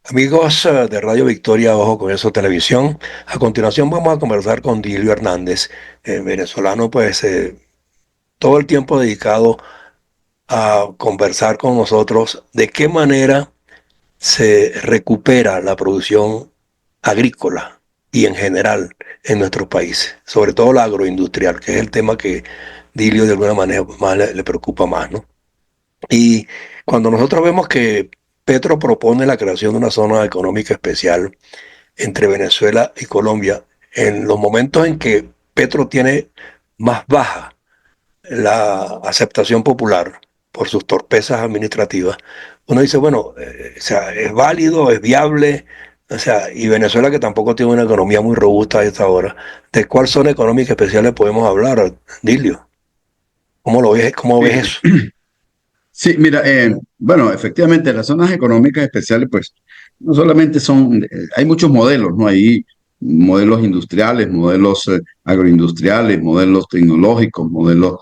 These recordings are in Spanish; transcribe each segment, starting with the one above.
Amigos de Radio Victoria, Ojo con Eso Televisión. A continuación vamos a conversar con Dilio Hernández, venezolano, pues todo el tiempo dedicado a conversar con nosotros de qué manera se recupera la producción agrícola y en general en nuestros países, sobre todo la agroindustrial, que es el tema que Dilio de alguna manera más le preocupa más, ¿no? Y cuando nosotros vemos que Petro propone la creación de una zona económica especial entre Venezuela y Colombia, en los momentos en que Petro tiene más baja la aceptación popular por sus torpezas administrativas, uno dice, bueno, o sea, es válido, es viable, o sea, y Venezuela que tampoco tiene una economía muy robusta a esta hora, ¿de cuál zona económica especial le podemos hablar, Dilio? ¿Cómo lo ves? ¿Cómo ves Sí, eso? sí, mira, bueno, efectivamente, las zonas económicas especiales, pues, no solamente son, hay muchos modelos, ¿no? Hay modelos industriales, modelos agroindustriales, modelos tecnológicos, modelos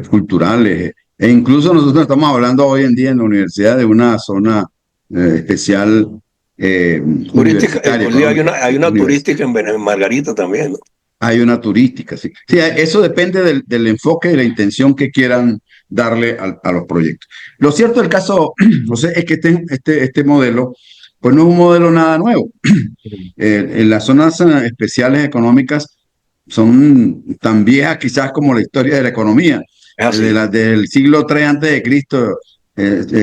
culturales, e incluso nosotros estamos hablando hoy en día en la universidad de una zona especial Turística, universitaria, inclusive económica. hay una turística en Margarita también, ¿no? Hay una turística, sí. Sí, eso depende del enfoque y la intención que quieran darle a los proyectos. Lo cierto del caso, José, es que este modelo, pues no es un modelo nada nuevo. En las zonas especiales económicas son tan viejas quizás como la historia de la economía. Es así. Del siglo III antes de Cristo,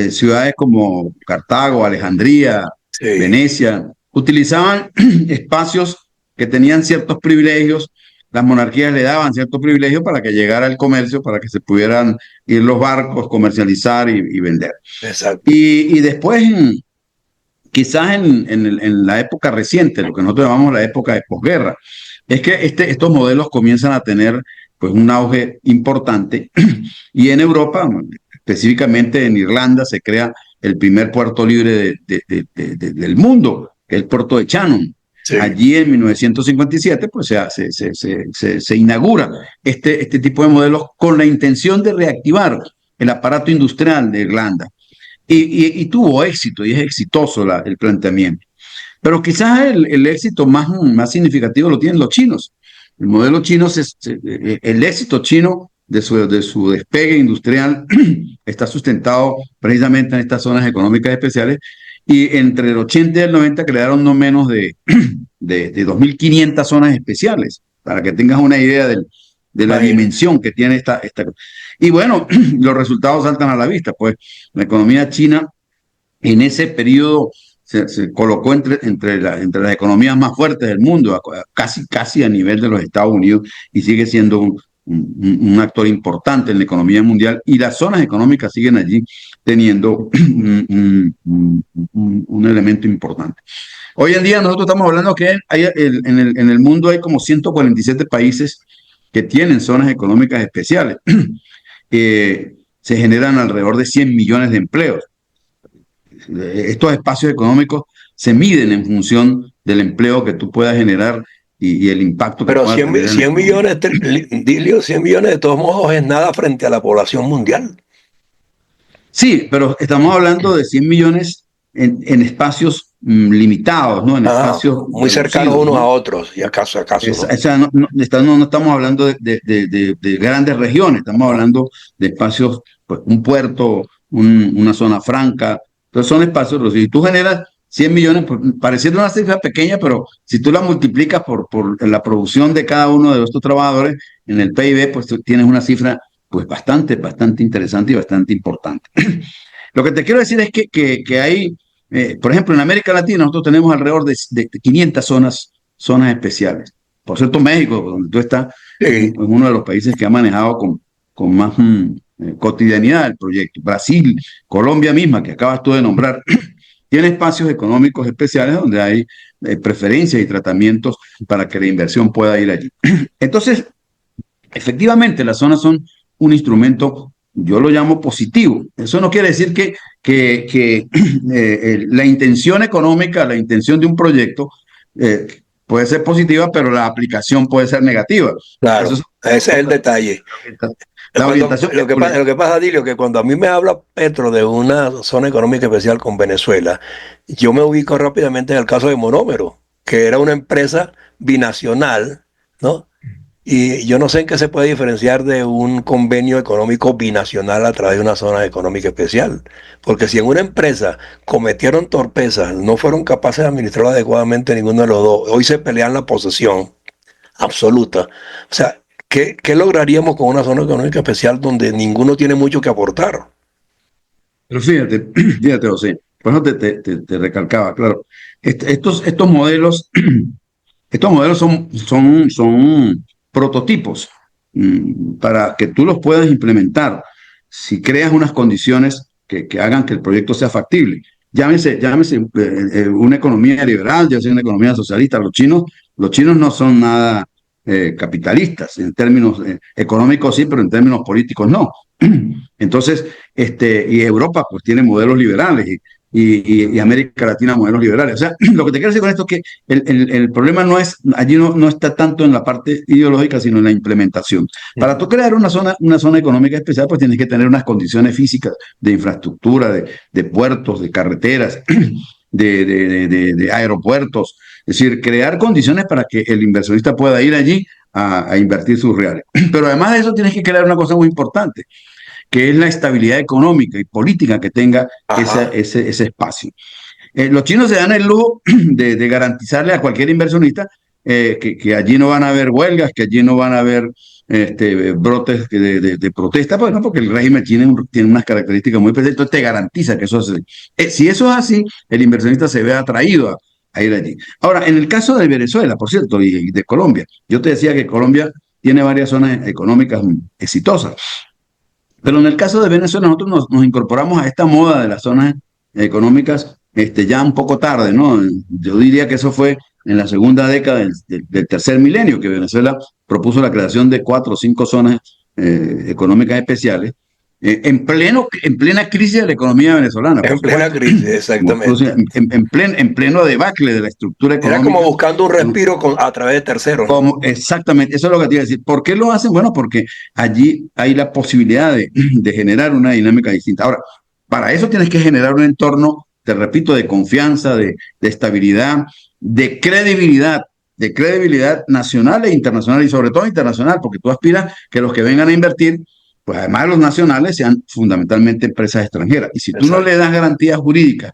ciudades como Cartago, Alejandría, Sí, Venecia, utilizaban espacios que tenían ciertos privilegios, las monarquías le daban ciertos privilegios para que llegara el comercio, para que se pudieran ir los barcos, comercializar y vender. exacto. Y después, quizás en la época reciente, lo que nosotros llamamos la época de posguerra, es que estos modelos comienzan a tener pues un auge importante y en Europa, específicamente en Irlanda, se crea el primer puerto libre del mundo, que es el puerto de Shannon. Sí. Allí en 1957 pues se inaugura este tipo de modelos con la intención de reactivar el aparato industrial de Irlanda. Y tuvo éxito y es exitoso el planteamiento. Pero quizás el éxito más significativo lo tienen los chinos. El modelo chino, el éxito chino de su despegue industrial está sustentado precisamente en estas zonas económicas especiales y entre el 80 y el 90 crearon no menos de 2.500 zonas especiales, para que tengas una idea de la Imagínate. dimensión que tiene esta. Y bueno, los resultados saltan a la vista, pues la economía china en ese periodo se colocó entre las economías más fuertes del mundo, casi a nivel de los Estados Unidos, y sigue siendo un actor importante en la economía mundial, y las zonas económicas siguen allí teniendo un elemento importante. Hoy en día nosotros estamos hablando que en el mundo hay como 147 países que tienen zonas económicas especiales. Se generan alrededor de 100 millones de empleos. Estos espacios económicos se miden en función del empleo que tú puedas generar y el impacto que Pero pueda 100, tener en la 100 economía. millones, Dilio, 100 millones de todos modos es nada frente a la población mundial. Sí, pero estamos hablando de 100 millones en espacios limitados, ¿no? En Ah, espacios muy cercanos reducidos, unos a ¿no? otros, y acaso, ¿no? O sea, no estamos hablando de grandes regiones, estamos No. hablando de espacios, pues un puerto, una zona franca. Entonces son espacios, si tú generas 100 millones, pues, pareciera una cifra pequeña, pero si tú la multiplicas por la producción de cada uno de estos trabajadores en el PIB, pues tú tienes una cifra pues bastante interesante y bastante importante. Lo que te quiero decir es que hay, por ejemplo, en América Latina nosotros tenemos alrededor de 500 zonas especiales. Por cierto, México, donde tú estás, Sí, es uno de los países que ha manejado con más cotidianidad el proyecto. Brasil, Colombia misma, que acabas tú de nombrar, tiene espacios económicos especiales donde hay preferencias y tratamientos para que la inversión pueda ir allí. Entonces, efectivamente, las zonas son un instrumento, yo lo llamo positivo. Eso no quiere decir que la intención económica, la intención de un proyecto puede ser positiva, pero la aplicación puede ser negativa. Eso claro, es ese es el detalle. La orientación es Lo que pasa, Dilio, que cuando a mí me habla Petro de una zona económica especial con Venezuela, yo me ubico rápidamente en el caso de Monómero, que era una empresa binacional, ¿no? Y yo no sé en qué se puede diferenciar de un convenio económico binacional a través de una zona económica especial. Porque si en una empresa cometieron torpezas, no fueron capaces de administrar adecuadamente ninguno de los dos, hoy se pelean la posesión absoluta. O sea, ¿qué lograríamos con una zona económica especial donde ninguno tiene mucho que aportar? Pero fíjate, fíjate, José, por eso te recalcaba, claro, estos modelos, estos modelos son prototipos para que tú los puedas implementar si creas unas condiciones que hagan que el proyecto sea factible. Llámese una economía liberal, ya sea una economía socialista. Los chinos no son nada capitalistas en términos económicos, sí, pero en términos políticos no. Entonces, y Europa pues tiene modelos liberales y América Latina modelos liberales. O sea, lo que te quiero decir con esto es que el problema no es, allí no está tanto en la parte ideológica, sino en la implementación. Para tú crear una zona económica especial, pues tienes que tener unas condiciones físicas de infraestructura, de puertos, de carreteras, de aeropuertos. Es decir, crear condiciones para que el inversionista pueda ir allí a invertir sus reales. Pero además de eso, tienes que crear una cosa muy importante, que es la estabilidad económica y política que tenga ese espacio. Los chinos se dan el lujo de garantizarle a cualquier inversionista que allí no van a haber huelgas, que allí no van a haber brotes de protesta, pues, ¿no? Porque el régimen tiene unas características muy especiales, entonces te garantiza que eso es así. Si eso es así, el inversionista se ve atraído a ir allí. Ahora, en el caso de Venezuela, por cierto, y de Colombia, yo te decía que Colombia tiene varias zonas económicas exitosas. Pero en el caso de Venezuela, nosotros nos incorporamos a esta moda de las zonas económicas ya un poco tarde, ¿no? Yo diría que eso fue en la segunda década del tercer milenio, que Venezuela propuso la creación de 4 o 5 zonas económicas especiales, en plena crisis de la economía venezolana, por En plena supuesto. crisis, exactamente. En pleno debacle de la estructura Era como económica. buscando un respiro a través de terceros, ¿no? Exactamente, eso es lo que te iba a decir. ¿Por qué lo hacen? Bueno, porque allí hay la posibilidad de generar una dinámica distinta. Ahora, para eso tienes que generar un entorno, te repito, de confianza, de estabilidad, de credibilidad nacional e internacional, y sobre todo internacional, porque tú aspiras que los que vengan a invertir, pues además de los nacionales, sean fundamentalmente empresas extranjeras. Y si tú no le das garantías jurídicas,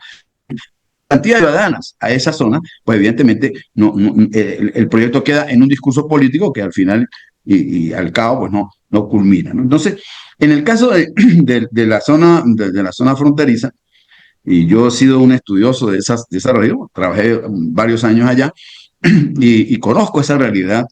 cantidad de ciudadanas a esa zona, pues evidentemente el proyecto queda en un discurso político que al final y al cabo pues no culmina, ¿no? Entonces, en el caso de la zona fronteriza, y yo he sido un estudioso de esa región, trabajé varios años allá y conozco esa realidad.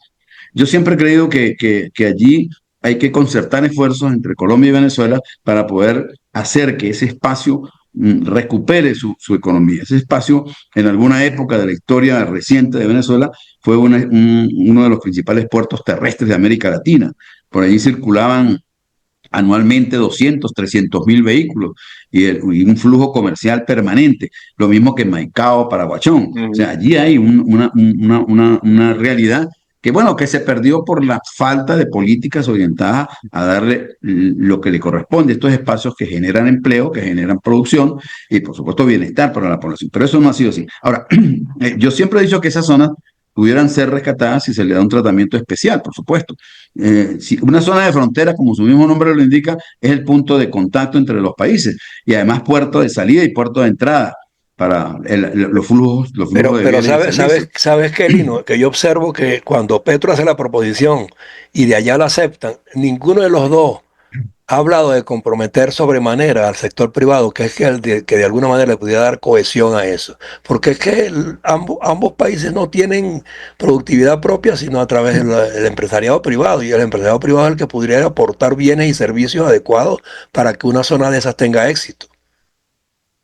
Yo siempre he creído que allí hay que concertar esfuerzos entre Colombia y Venezuela para poder hacer que ese espacio recupere su economía. Ese espacio, en alguna época de la historia reciente de Venezuela, fue uno de los principales puertos terrestres de América Latina. Por allí circulaban anualmente 200, 300 mil vehículos y un flujo comercial permanente, lo mismo que en Maicao, Paraguachón. O sea, allí hay una realidad que, bueno, que se perdió por la falta de políticas orientadas a darle lo que le corresponde, estos espacios que generan empleo, que generan producción y, por supuesto, bienestar para la población. Pero eso no ha sido así. Ahora, yo siempre he dicho que esas zonas pudieran ser rescatadas si se le da un tratamiento especial, por supuesto. Si una zona de frontera, como su mismo nombre lo indica, es el punto de contacto entre los países y además puerto de salida y puerto de entrada para los flujos de Pero bienes y servicios. sabes qué, Lino, que yo observo que cuando Petro hace la proposición y de allá la aceptan, ninguno de los dos ha hablado de comprometer sobremanera al sector privado, que es que de alguna manera le pudiera dar cohesión a eso. Porque es que ambos países no tienen productividad propia, sino a través del empresariado privado. Y el empresariado privado es el que pudiera aportar bienes y servicios adecuados para que una zona de esas tenga éxito.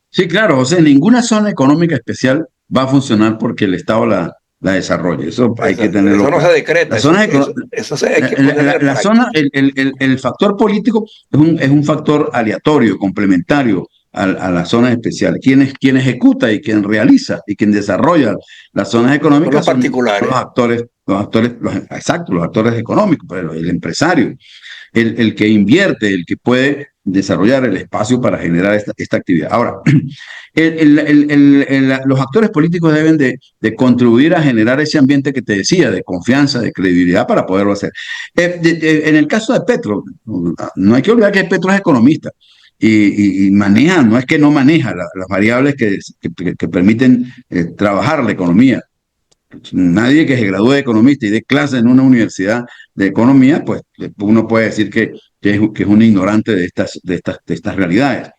Sí, claro, José, ninguna zona económica especial va a funcionar porque el Estado la desarrolle. Eso hay que Exacto. tenerlo Eso no se claro. decreta, Las zonas hay que ponerlo en la zona, práctica. el factor político es un factor aleatorio, complementario a las zonas especiales. Quien ejecuta y quien realiza y quien desarrolla las zonas Son los económicas son particulares. los actores, exacto, los actores económicos, pero el empresario. el que invierte, el que puede desarrollar el espacio para generar esta actividad. Ahora, los actores políticos deben de contribuir a generar ese ambiente que te decía, de confianza, de credibilidad para poderlo hacer. En el caso de Petro, no hay que olvidar que Petro es economista y maneja, no es que no maneja las variables que permiten trabajar la economía. Nadie que se gradúe de economista y dé clases en una universidad de economía, pues uno puede decir que es un ignorante de estas realidades.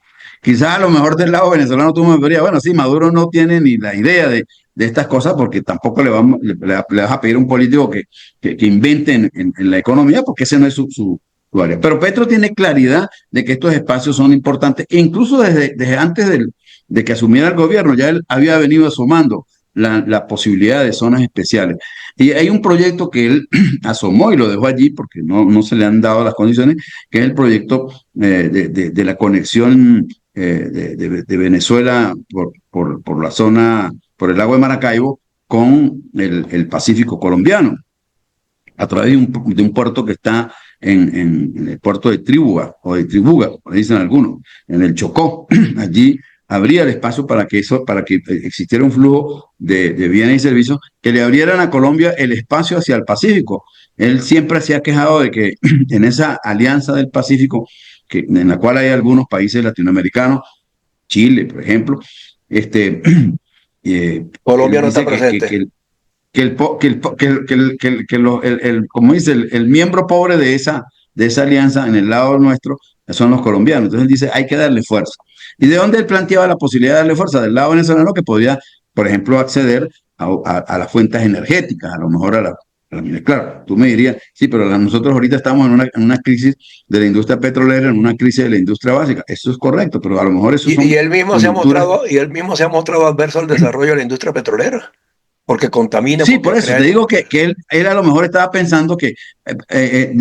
Quizás a lo mejor del lado venezolano tú me dirías, bueno, sí, Maduro no tiene ni la idea de estas cosas porque tampoco le vas a pedir a un político que invente en la economía porque ese no es su área. Pero Petro tiene claridad de que estos espacios son importantes e incluso desde antes de que asumiera el gobierno ya él había venido asomando la posibilidad de zonas especiales. Y hay un proyecto que él asomó y lo dejó allí porque no se le han dado las condiciones, que es el proyecto de la conexión de Venezuela por la zona, por el lago de Maracaibo con el Pacífico colombiano, a través de un puerto que está en el puerto de Tribuga, o de Tribuga, como dicen algunos, en el Chocó. Allí habría el espacio para que existiera un flujo de bienes y servicios que le abrieran a Colombia el espacio hacia el Pacífico. Él siempre se ha quejado de que en esa alianza del Pacífico, en la cual hay algunos países latinoamericanos, Chile, por ejemplo, este, Colombia él no está dice presente. como dice, el miembro pobre de esa alianza en el lado nuestro son los colombianos. Entonces él dice, hay que darle fuerza. ¿Y de dónde él planteaba la posibilidad de darle fuerza? Del lado venezolano que podía, por ejemplo, acceder a las fuentes energéticas, a lo mejor a la mina. Claro, tú me dirías, sí, pero nosotros ahorita estamos en una crisis de la industria petrolera, en una crisis de la industria básica. Eso es correcto, pero a lo mejor eso Y son coyunturas. él mismo se ha mostrado adverso al desarrollo de la industria petrolera, porque contamina, Sí, por porque eso crea. te digo que él a lo mejor estaba pensando que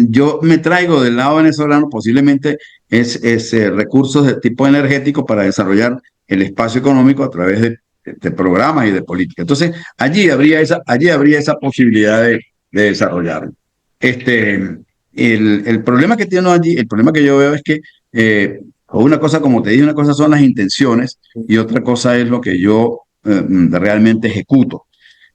yo me traigo del lado venezolano posiblemente recursos de tipo energético para desarrollar el espacio económico a través de programas y de políticas. Entonces, allí habría esa posibilidad de desarrollarlo. Este, el problema que tiene allí, el problema que yo veo es que una cosa, como te dije, una cosa son las intenciones y otra cosa es lo que yo realmente ejecuto.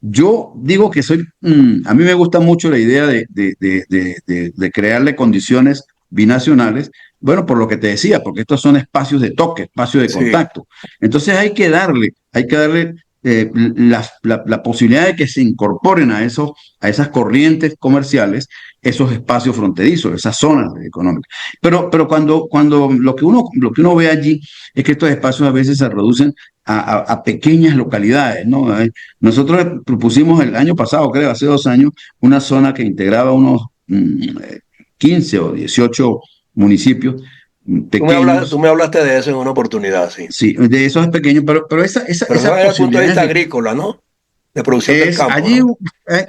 Yo digo que a mí me gusta mucho la idea de crearle condiciones binacionales, bueno, por lo que te decía, porque estos son espacios de toque, espacios de Sí, contacto. Entonces hay que darle la posibilidad de que se incorporen a esas corrientes comerciales, esos espacios fronterizos, esas zonas económicas. Pero cuando lo que uno ve allí es que estos espacios a veces se reducen a pequeñas localidades, ¿no? Nosotros propusimos el año pasado, creo, hace 2 años, una zona que integraba unos 15 o 18 municipios tú pequeños. me hablaste de eso en una oportunidad, sí. Sí, de esos pequeños, pero Pero eso esas desde el punto de posibilidades vista agrícola, ¿no? De producción del es campo, allí, ¿no?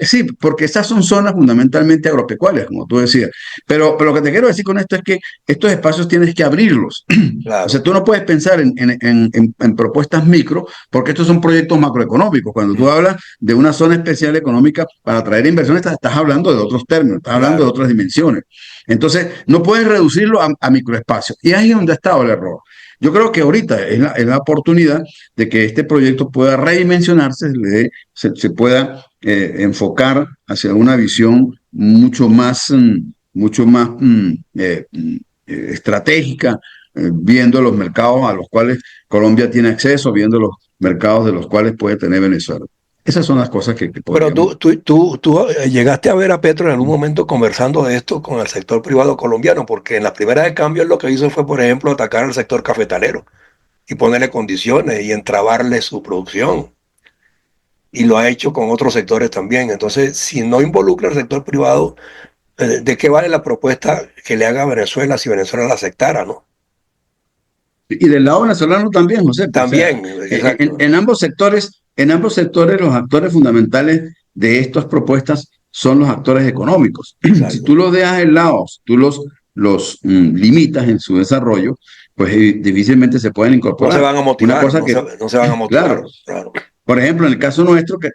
sí, porque estas son zonas fundamentalmente agropecuarias, como tú decías. Pero lo que te quiero decir con esto es que estos espacios tienes que abrirlos. O sea, Claro. tú no puedes pensar en propuestas micro, porque estos son proyectos macroeconómicos. Cuando tú Mm, hablas de una zona especial económica para atraer inversiones, estás hablando de otros términos, estás hablando de claro. otras dimensiones. Entonces, no puedes reducirlo a microespacios. Y ahí es donde ha estado el error. Yo creo que ahorita es la oportunidad de que este proyecto pueda redimensionarse, se pueda enfocar hacia una visión mucho más estratégica, viendo los mercados a los cuales Colombia tiene acceso, viendo los mercados de los cuales puede tener Venezuela. Esas son las cosas que Pero podríamos. tú llegaste a ver a Petro en algún momento conversando de esto con el sector privado colombiano, porque en las primeras de cambio él lo que hizo fue, por ejemplo, atacar al sector cafetalero y ponerle condiciones y entrabarle su producción. Y lo ha hecho con otros sectores también. Entonces, si no involucra al sector privado, ¿de qué vale la propuesta que le haga a Venezuela si Venezuela la aceptara, no? Y del lado venezolano también, José, pues, o sea, También, exacto. en ambos sectores los actores fundamentales de estas propuestas son los actores económicos. Si tú Exacto. los dejas de lado, si tú los limitas en su desarrollo, pues difícilmente se pueden No se incorporar. van a Una motivar, cosa que, no se van a motivar, claro, claro. Por ejemplo, en el caso nuestro, que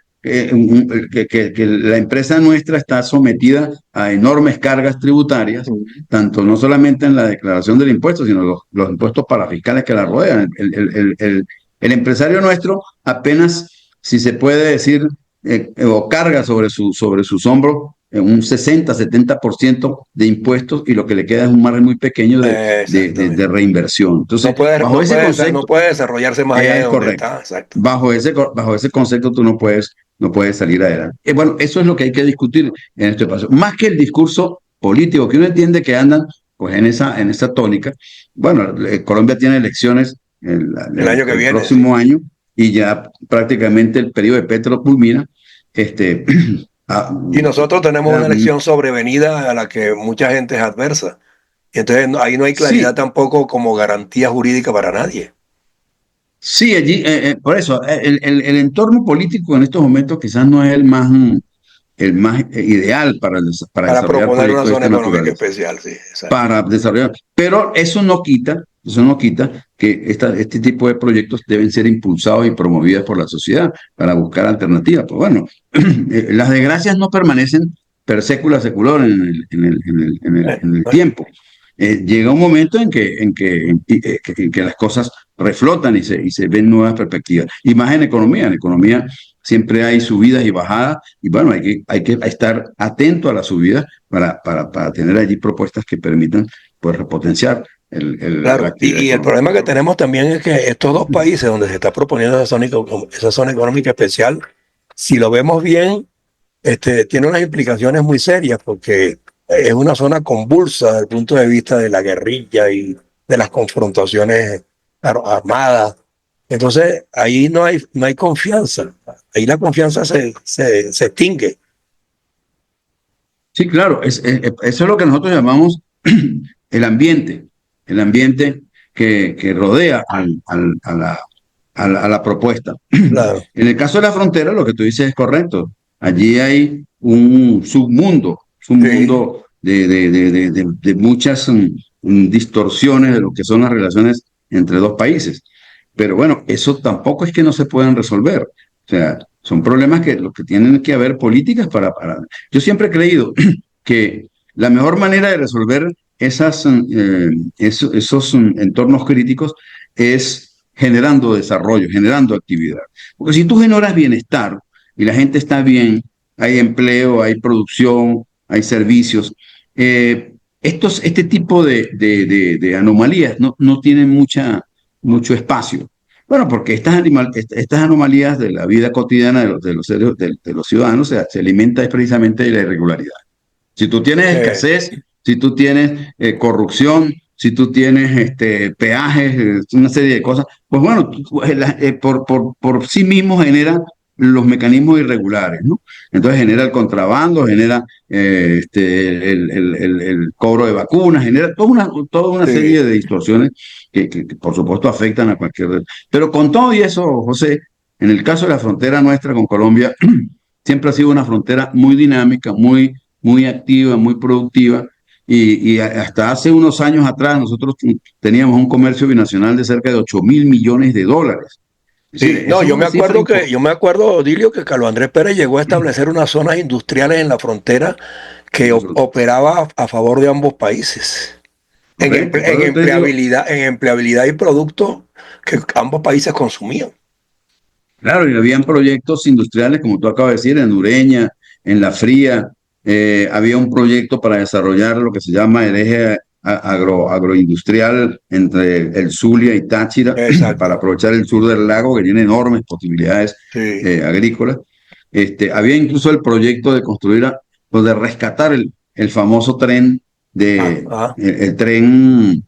la empresa nuestra está sometida a enormes cargas tributarias, tanto no solamente en la declaración del impuesto, sino los impuestos parafiscales que la rodean. El empresario nuestro apenas, si se puede decir, o carga sobre sus hombros un 60-70% de impuestos y lo que le queda es un margen muy pequeño de Exactamente. reinversión. Entonces, No puede, bajo no ese puede, no concepto, puede desarrollarse más allá de es donde correcto. está. Exacto. Bajo ese concepto tú no puedes salir adelante. Bueno, eso es lo que hay que discutir en este paso. Más que el discurso político, que uno entiende que andan pues en esa tónica. Bueno, Colombia tiene elecciones El año que el viene, sí. próximo año y ya prácticamente el periodo de Petro culmina. Este, ah, Y nosotros tenemos una elección sobrevenida a la que mucha gente es adversa. Y entonces ahí no hay claridad sí, tampoco como garantía jurídica para nadie. sí, allí, por eso, el entorno político en estos momentos quizás no es el más ideal para Para desarrollar proponer una proyectos de zona esta económica naturaleza, especial, sí, exacto. para desarrollar. Pero eso no quita que este tipo de proyectos deben ser impulsados y promovidos por la sociedad para buscar alternativas. Pues bueno, las desgracias no permanecen per secula secular en el ¿No? tiempo. Llega un momento en que las cosas reflotan y se ven nuevas perspectivas. Y más en economía. En economía siempre hay subidas y bajadas, y bueno, hay que estar atento a las subidas para tener allí propuestas que permitan pues, repotenciar la Claro, actividad y el económica. problema que tenemos también es que estos dos países donde se está proponiendo esa zona económica especial, si lo vemos bien, tiene unas implicaciones muy serias porque es una zona convulsa desde el punto de vista de la guerrilla y de las confrontaciones armadas. Entonces, ahí no hay confianza. Ahí la confianza se extingue. Sí, claro, eso es lo que nosotros llamamos el ambiente que rodea a la propuesta. Claro, En el caso de la frontera, lo que tú dices es correcto. Allí hay un submundo, sí, de muchas distorsiones de lo que son las relaciones entre dos países. Pero bueno, eso tampoco es que no se puedan resolver. O sea, son problemas que lo que tienen que haber políticas para. Yo siempre he creído que la mejor manera de resolver esos entornos críticos es generando desarrollo, generando actividad. Porque si tú generas bienestar y la gente está bien, hay empleo, hay producción, hay servicios, este tipo de anomalías no tienen mucho espacio. Bueno, porque estas anomalías de la vida cotidiana de los ciudadanos se alimenta precisamente de la irregularidad. Si tú tienes escasez, sí, si tú tienes corrupción, si tú tienes peajes, una serie de cosas, pues bueno, por sí mismo genera los mecanismos irregulares, ¿no? Entonces genera el contrabando, genera el cobro de vacunas, genera toda una sí. serie de distorsiones que, por supuesto afectan a cualquier. Pero con todo y eso, José, en el caso de la frontera nuestra con Colombia, siempre ha sido una frontera muy dinámica, muy activa, muy productiva. Y hasta hace unos años atrás nosotros teníamos un comercio binacional de cerca de 8.000 millones de dólares. Es decir, Sí, no, eso es una cifra yo me acuerdo, Dilio, que Carlos Andrés Pérez llegó a establecer unas zonas industriales en la frontera que operaba a favor de ambos países, correcto. Por en eso te digo, empleabilidad y productos que ambos países consumían. claro, y habían proyectos industriales, como tú acabas de decir, en Ureña, en La Fría, había un proyecto para desarrollar lo que se llama el eje agroindustrial entre el Zulia y Táchira, para Exacto, aprovechar el sur del lago, que tiene enormes posibilidades sí. agrícolas. Había incluso el proyecto de construir, o de rescatar el famoso tren, Ah, ah, el tren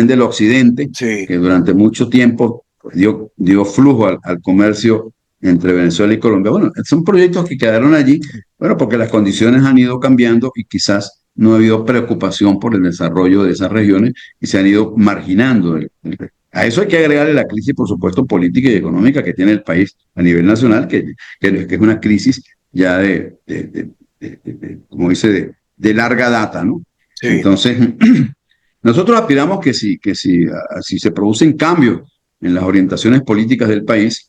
del occidente, sí, que durante mucho tiempo pues, dio flujo al comercio entre Venezuela y Colombia. Bueno, son proyectos que quedaron allí, bueno, porque las condiciones han ido cambiando y quizás no ha habido preocupación por el desarrollo de esas regiones y se han ido marginando. A eso hay que agregarle la crisis, por supuesto, política y económica que tiene el país a nivel nacional, que es una crisis ya como dice, de larga data, ¿no? sí. Entonces, nosotros aspiramos que si se producen cambios en las orientaciones políticas del país,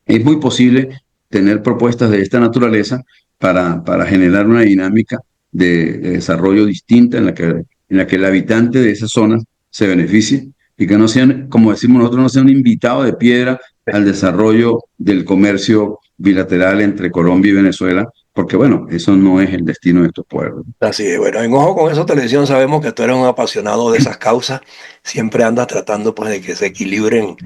es muy posible tener propuestas de esta naturaleza para generar una dinámica de desarrollo distinta en la que el habitante de esas zonas se beneficie y que no sean, como decimos nosotros, no sea un invitado de piedra al desarrollo del comercio bilateral entre Colombia y Venezuela, porque bueno, eso no es el destino de estos pueblos. Así es, bueno, en Ojo con Eso Televisión sabemos que tú eres un apasionado de esas causas, siempre andas tratando pues de que se equilibren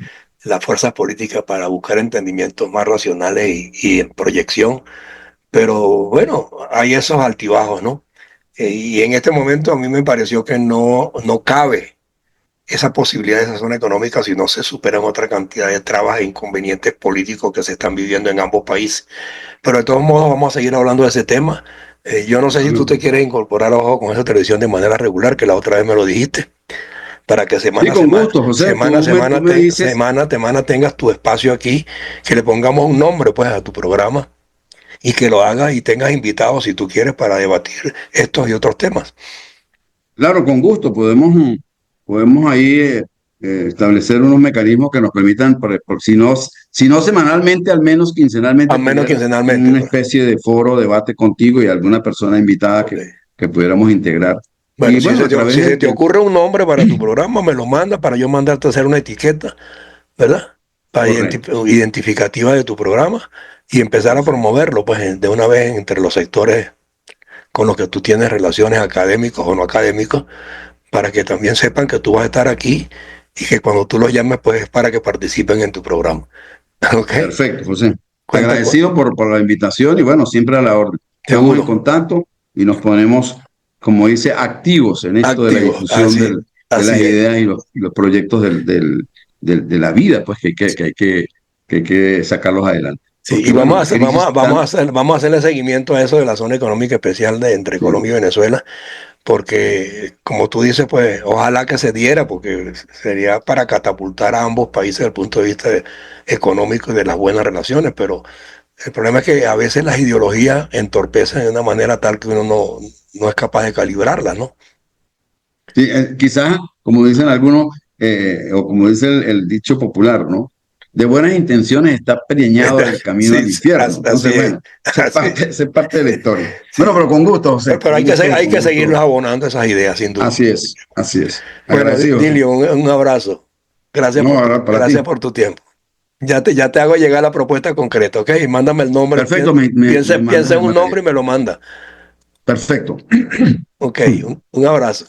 las fuerzas políticas para buscar entendimientos más racionales y en proyección, pero bueno, hay esos altibajos, ¿no? Y en este momento a mí me pareció que no cabe esa posibilidad de esa zona económica si no se superan otra cantidad de trabas e inconvenientes políticos que se están viviendo en ambos países. Pero de todos modos vamos a seguir hablando de ese tema. Yo no sé si tú te quieres incorporar a Ojo con Esa Televisión de manera regular, que la otra vez me lo dijiste, para que Sí, con gusto, José, tú me dices. semana tengas tu espacio aquí, que le pongamos un nombre pues a tu programa y que lo hagas y tengas invitados si tú quieres para debatir estos y otros temas. Claro, con gusto, podemos ahí establecer unos mecanismos que nos permitan, si no semanalmente, al menos quincenalmente, Al menos tener quincenalmente, una pues. especie de foro, debate contigo y alguna persona invitada Ok. que pudiéramos integrar. Bueno, Y bueno, a través si se te ocurre un nombre para tu programa, me lo manda para yo mandarte a hacer una etiqueta, ¿verdad? Para correcto, identificativa de tu programa y empezar a perfecto, promoverlo, pues, de una vez entre los sectores con los que tú tienes relaciones académicos o no académicos, para que también sepan que tú vas a estar aquí y que cuando tú los llames, pues, es para que participen en tu programa. ¿Ok? perfecto, José. Cuenta con, Agradecido por la invitación y bueno, siempre a la orden. Estamos en seguro, contacto y nos ponemos, como dice, activos en esto de la activo, difusión de las así es. ideas y los proyectos de la vida, pues que hay que sacarlos adelante. Sí, Porque y bueno, la crisis está. vamos a hacerle seguimiento a eso de la zona económica especial de entre Sí, Colombia y Venezuela, porque como tú dices, pues ojalá que se diera, porque sería para catapultar a ambos países desde el punto de vista económico y de las buenas relaciones, pero el problema es que a veces las ideologías entorpecen de una manera tal que uno no es capaz de calibrarlas, ¿no? sí, quizás, como dicen algunos, o como dice el dicho popular, ¿no? De buenas intenciones está preñado el camino Sí, al sí, infierno. así Entonces, es, bueno, así, esa es parte de la historia. Bueno, sí. pero con gusto, José, Pero hay con que seguirlos gusto. abonando esas ideas, sin duda. Así es, así es. Bueno, Agradecido, José. Dilio, un abrazo. No, ahora para ti. Gracias por tu tiempo. Ya te hago llegar la propuesta concreta, ¿ok? Y mándame el nombre, Perfecto, me piensa mandas en el un material. nombre y me lo manda. Perfecto. Ok, un abrazo.